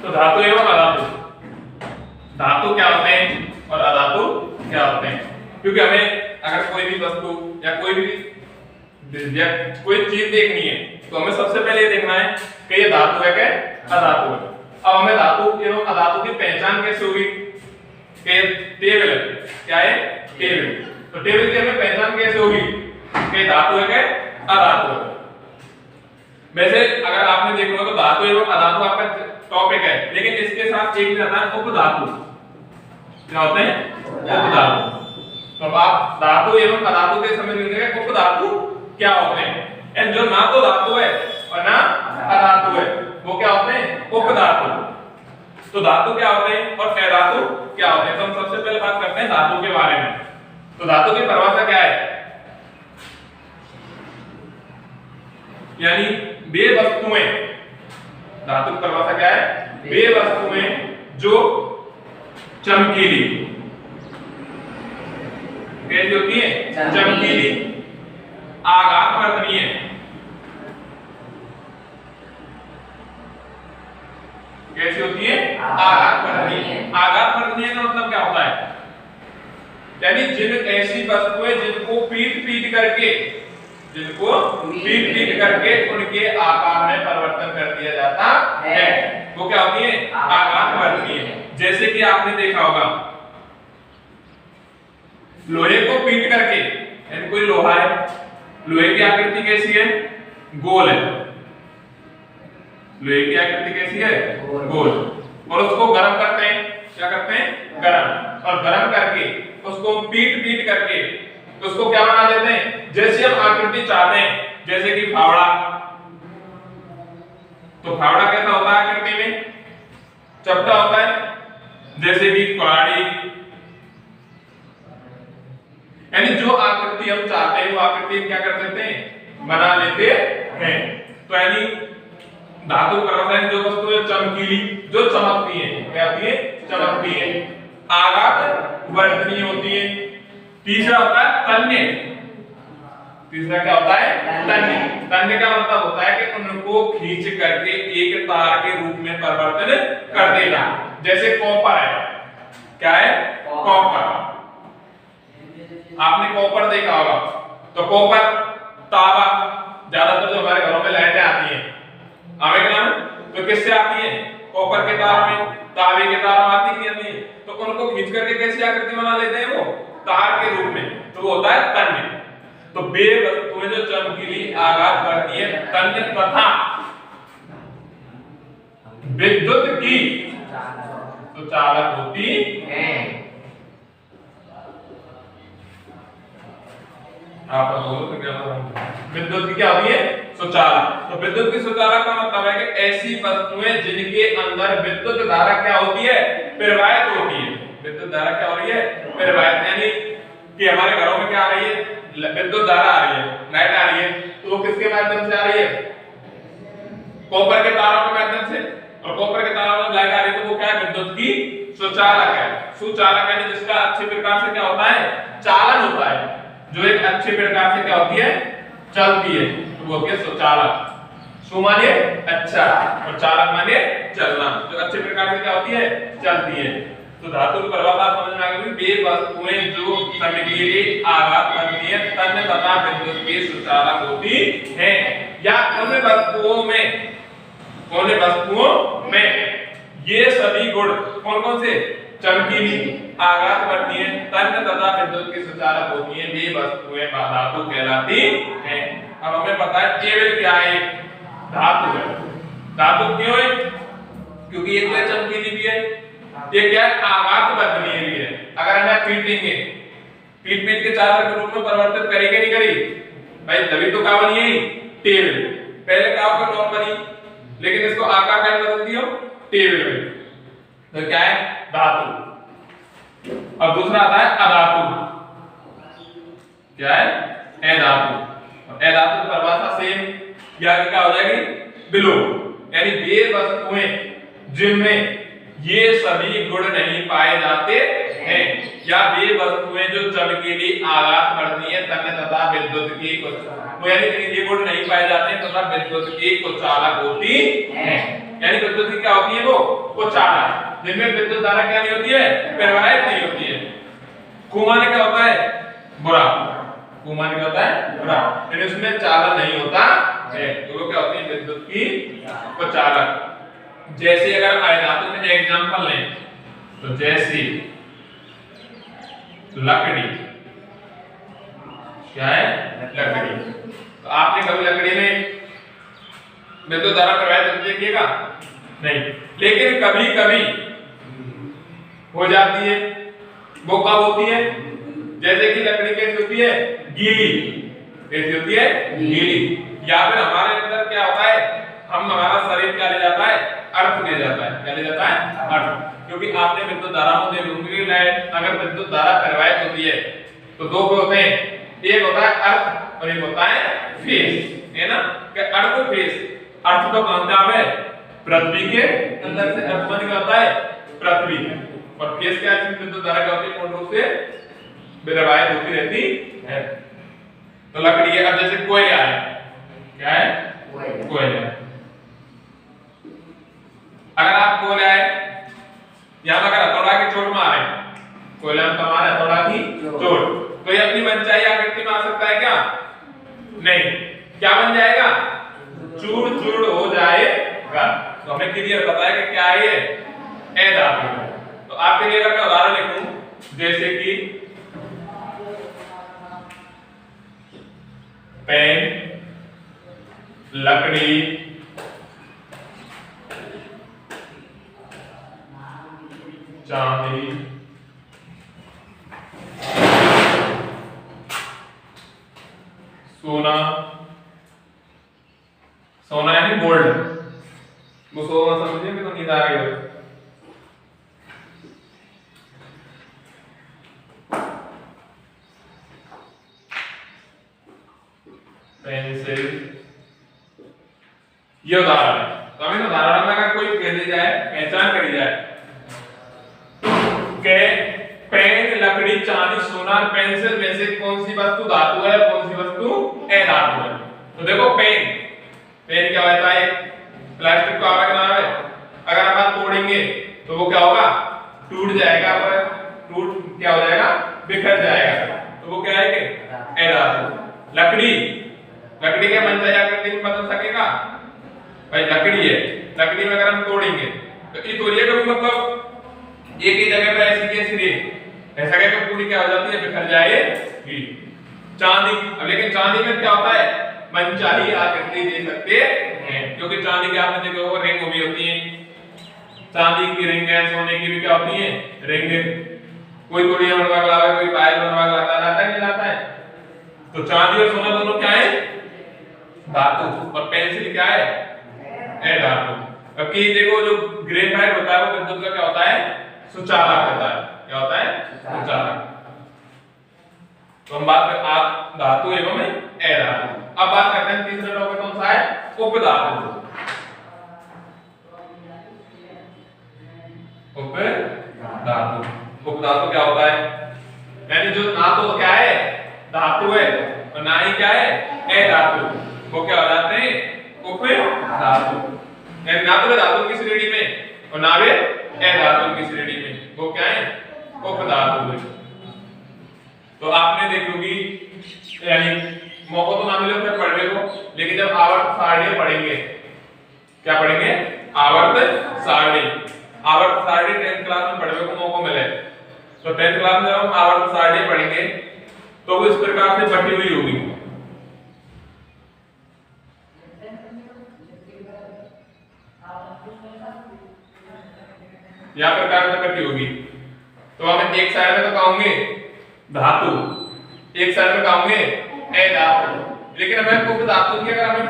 तो धातु एवं अधातु, धातु क्या होते हैं और अधातु क्या होते हैं। क्योंकि हमें अगर कोई भी वस्तु या कोई चीज देखनी है तो हमें सबसे पहले ये देखना है कि ये धातु है क्या अधातु है। अब हमें धातु एवं अधातु की पहचान कैसे होगी कि टेबल क्या है टेबल, तो टेबल की हमें पहचान कैसे होगी कि धातु है क्या अधातु है। वैसे अगर आपने देखा तो धातु एवं अधातु आपका टॉपिक है, लेकिन इसके साथ एक भी आता है उपधातु। क्या होते हैं उपधातु। तो अब आप धातु एवं अधातु के समझ लेंगे उपधातु क्या होते हैं। एंड जो ना तो धातु है और ना अधातु है वो क्या होते हैं उपधातु। तो धातु क्या होते हैं और अधातु क्या होते हैं। तो हम सबसे पहले बात करते हैं धातु के बारे में। तो धातु की परिभाषा क्या है, यानी वे वस्तुएं, धातु की परिभाषा क्या है, वे वस्तुएं जो चमकीली, कैसी होती है चमकीली, आघात वर्तनीय, कैसी होती है आघात वर्तनीय। आघात वर्तनीय का मतलब क्या होता है, यानी जिन ऐसी वस्तुएं जिनको पीट करके उनके आकार में परिवर्तन कर दिया जाता है वो क्या होती है आघात वर्तनीय। जैसे कि आपने देखा होगा लोहे को पीट करके, यानी कोई लोहा है, लोहे की आकृति कैसी है गोल है, लोहे की आकृति कैसी है गोल, और उसको गर्म करते हैं, क्या करते हैं गर्म, और गर्म करके उसको पीट करके उसको क्या बना देते हैं जैसे हम आकृति चाहते हैं। जैसे कि फावड़ा, तो फावड़ा कैसा होता है आकृति में चपटा होता है, जैसे कि कुल्हाड़ी, यानी जो आकृति हम चाहते हैं वो आकृति क्या कर देते हैं बना लेते हैं। तो यानी धातु कर्मचारी जो वस्तु चमकीली, जो चमकती है, क्या होती है चमकती है, आघात वर्तनीय होती है। तीसरा होता है तन्य, तीसरा क्या होता है तन्य। तन्य का मतलब होता है कि उनको खींच करके एक तार के रूप में परिवर्तन कर देना। जैसे कॉपर है, क्या है कॉपर, आपने कॉपर देखा होगा, तो कॉपर तावा, ज्यादातर जो हमारे घरों में लाइटें आती हैं हमें क्या तो किससे आती है कॉपर के तार में, तावे के तार में आती नहीं आती, तो उनको खींच करके कैसी आकृति बना लेते हैं वो तार के रूप में, तो वो होता है तन्य। तो वे वस्तुएं जो चमकीली आघात करती है तन्य तथा विद्युत की तो चालक होती है। आप बोलो तो क्या विद्युत की क्या होती है सुचालक। तो विद्युत की सुचालक का मतलब है कि ऐसी वस्तुएं जिनके अंदर विद्युत धारा क्या होती है प्रवाहित होती है। विद्युत धारा क्या हो रही है प्रवाहित, यानी कि हमारे घरों में क्या आ रही है विद्युत धारा आ रही है, लाइट आ रही है, तो वो किसके माध्यम से आ रही है कॉपर के तारों के माध्यम से, और कॉपर के तारों में लाइट आ रही है तो वो क्या है विद्युत की सुचालक है। सुचालक यानी जिसका अच्छे प्रकार से क्या होता है चालन होता है, जो एक अच्छे प्रकार से क्या होती है चलती है, तो वो होती है सुचालक। सु माने अच्छा और चालक माने चलना, जो अच्छे प्रकार से क्या होती है चलती है। तो धातु की परिभाषा समझ में आ गई, वे वस्तुएं जो चमकीली आघात वर्तनीय तन्य तथा विद्युत की सुचालक होती हैं, या उन वस्तुओं में ये सभी गुण कौन कौन से चमकीली आघात वर्तनीय तन्य तथा विद्युत की सुचालक होती हैं, वे वस्तुएं धातु कहलाती हैं। अब हमें पता है टेबल क्या है धातु है। धातु क्यों है क्योंकि ये तो चमकीली भी है, ये क्या है आघात वर्तनीय भी है। अगर हमें पीटेंगे पीट के चालक के रूप में परिवर्तित करेंगे नहीं करी भाई, तभी तो क्या बनी है टेबल। पहले क्या होगा नॉर्मली, लेकिन इसको आकार का बदल दिया टेबल में, तो क्या है धातु। अब दूसरा आता है अधातु, क्या है अधातु। अधातु की परिभाषा सेम या क्या हो जाएगी बिलो, यानी वे वस्तुएं जिनमें ये सभी गुण नहीं पाए जाते हैं, या वे वस्तुएं जो चमकीली आघात वर्तनीय तन्य तथा विद्युत की तो यानी ये गुण नहीं पाए जाते तथा विद्युत की कुचालक होती हैं। यानी विद्युत की क्या होती है वो चालक, जिनमें विद्युत धारा क्या नहीं होती है, प्रवाहित नहीं होती है। कुमाने क्या होता है, बुरा, कुमाने क्या होता है, बुरा, यानी उसमें चालन नहीं होता है, तो वो क्या होती है, विद्युत की चालक। जैसे अगर आयतातों में एग्जांपल लें तो जैसे लकड़ी, क्या है, लकड़ी, तो आपने कभी लकड़ी में विद्युत धारा प्रवाहित होती देखिएगा नहीं, लेकिन कभी कभी हो जाती है। वो कब होती है, जैसे कि लकड़ी कैसी होती है, गीली, कैसी होती है, गीली, या फिर हमारे अंदर क्या होता है, हमारा शरीर क्या ले जाता है, अर्थ ले जाता है, क्या ले जाता है, अर्थ, क्योंकि आपने विद्युत धारा में देखा होगा, अगर विद्युत धारा प्रवाहित होती है तो दो होते हैं, एक होता है अर्थ और एक होता है फेस, है ना, कि अर्थ फेस, अर्थ तो कहां से आवे, पृथ्वी के अंदर से अर्थ बन क्या होता है, पृथ्वी, और फेस क्या है, विद्युत धारा क्या होती है, पूर्ण रूप से प्रवाहित होती रहती है। तो लकड़ी है, अब जैसे कोयला है, क्या है, कोयला, अगर आप कोयला है यहां अगर हथौड़ा की चोट मारे, कोयला में हमारे हथौड़ा की चोट, तो ये अपनी मनचाही आकृति में आ सकता है क्या, नहीं, क्या बन जाएगा, चूर चूर हो जाएगा। तो हमें क्लियर पता है कि क्या है ये, ए धातु। तो आपके लिए अगर मैं उदाहरण लिखूं, जैसे कि पेन, लकड़ी, चांदी, सोना, सोना यानी गोल्ड, वो सोना समझिए कि तो नींद आ रही हो, पेंसिल, ये उदाहरण है। तो हमें उदाहरण में अगर कोई कह दी जाए, पहचान करी जाए कि पेन, लकड़ी, चांदी, सोना, पेंसिल में से कौन सी वस्तु धातु है, कौन सी वस्तु अधातु है, तो देखो पेन, पेन क्या होता है, प्लास्टिक को आवे ना आवे, अगर आप तोड़ेंगे तो वो क्या होगा, टूट जाएगा, टूट क्या हो जाएगा, बिखर जाएगा, तो वो क्या है कि अधातु। लकड़ी, लकड़ी के मनचाही आकृति में बदल सकेगा, भाई लकड़ी है, लकड़ी में अगर हम तोड़ेंगे तो ये तोड़िए कभी मतलब एक ही जगह पे ऐसी कैसी रहे, ऐसा क्या कि पूरी क्या हो जाती है, बिखर जाएगी। चांदी, अब लेकिन चांदी में क्या होता है, मनचाही आकृति दे सकते हैं, क्योंकि चांदी के आपने देखा होगा रिंग भी होती है, चांदी की रिंग है, सोने की भी क्या होती है, रिंग, कोई तोड़िया बनवा के लाता है, कोई पायल बनवा के लाता है, लाता है नहीं लाता है। तो चांदी और सोना दोनों क्या है, धातु, और पेंसिल क्या है, अधातु। अब कि देखो जो ग्रेफाइट होता है वो विद्युत का क्या होता है, सुचालक होता है, क्या होता है, सुचालक। तो हम बात कर आप धातु एवं अधातु। अब बात करते हैं तीसरा टॉपिक कौन सा है, उपधातु। उपधातु, उपधातु क्या होता है, यानी जो ना तो क्या है, धातु है, और ना ही क्या है, अधातु, वो क्या हो जाते हैं, उपधातु, यानी ना तो धातु की श्रेणी में और ना वे अधातु की श्रेणी में, वो क्या है, उपधातु है। तो आपने देखोगी, यानी मौका तो ना मिले फिर पढ़ने को, लेकिन जब आवर्त सारणी पढ़ेंगे, क्या पढ़ेंगे, आवर्त सारणी, आवर्त सारणी 10th क्लास में पढ़ने को मौका मिले, तो 10th क्लास में हम आवर्त सारणी पढ़ेंगे तो वो इस प्रकार से बटी हुई होगी, या प्रकार से कटी होगी। तो हम एक साइड में तो कहोगे धातु, एक साइड में कहोगे अधातु, लेकिन हमें उपधातु की अगर हमें